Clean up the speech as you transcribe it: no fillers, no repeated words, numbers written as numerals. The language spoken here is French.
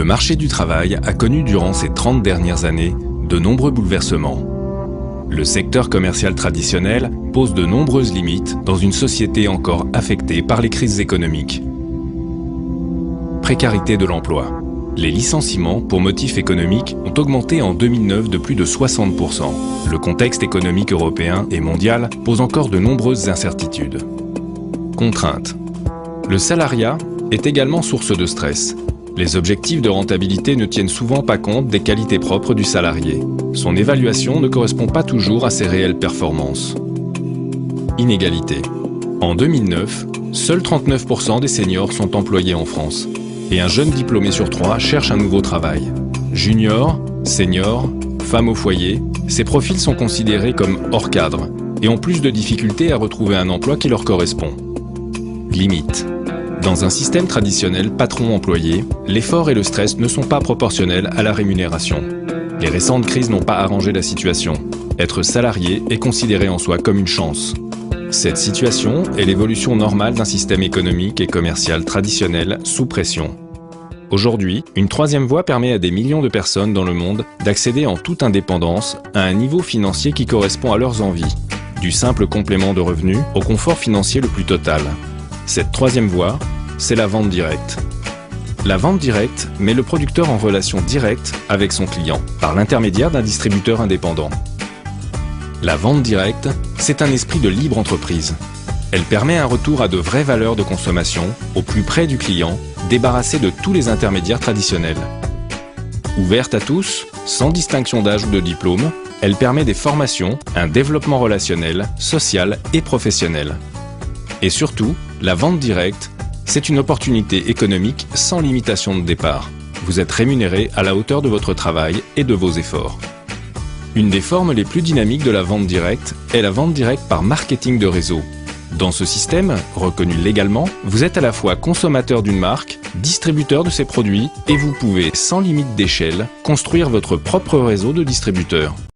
Le marché du travail a connu durant ces 30 dernières années de nombreux bouleversements. Le secteur commercial traditionnel pose de nombreuses limites dans une société encore affectée par les crises économiques. Précarité de l'emploi. Les licenciements pour motifs économiques ont augmenté en 2009 de plus de 60%. Le contexte économique européen et mondial pose encore de nombreuses incertitudes. Contraintes. Le salariat est également source de stress. Les objectifs de rentabilité ne tiennent souvent pas compte des qualités propres du salarié. Son évaluation ne correspond pas toujours à ses réelles performances. Inégalité. En 2009, seuls 39% des seniors sont employés en France. Et un jeune diplômé sur 3 cherche un nouveau travail. Junior, senior, femme au foyer, ces profils sont considérés comme hors cadre et ont plus de difficultés à retrouver un emploi qui leur correspond. Limite. Dans un système traditionnel patron-employé, l'effort et le stress ne sont pas proportionnels à la rémunération. Les récentes crises n'ont pas arrangé la situation. Être salarié est considéré en soi comme une chance. Cette situation est l'évolution normale d'un système économique et commercial traditionnel sous pression. Aujourd'hui, une troisième voie permet à des millions de personnes dans le monde d'accéder en toute indépendance à un niveau financier qui correspond à leurs envies, du simple complément de revenus au confort financier le plus total. Cette troisième voie, c'est la vente directe. La vente directe met le producteur en relation directe avec son client, par l'intermédiaire d'un distributeur indépendant. La vente directe, c'est un esprit de libre entreprise. Elle permet un retour à de vraies valeurs de consommation, au plus près du client, débarrassée de tous les intermédiaires traditionnels. Ouverte à tous, sans distinction d'âge ou de diplôme, elle permet des formations, un développement relationnel, social et professionnel. Et surtout, la vente directe, c'est une opportunité économique sans limitation de départ. Vous êtes rémunéré à la hauteur de votre travail et de vos efforts. Une des formes les plus dynamiques de la vente directe est la vente directe par marketing de réseau. Dans ce système, reconnu légalement, vous êtes à la fois consommateur d'une marque, distributeur de ses produits et vous pouvez, sans limite d'échelle, construire votre propre réseau de distributeurs.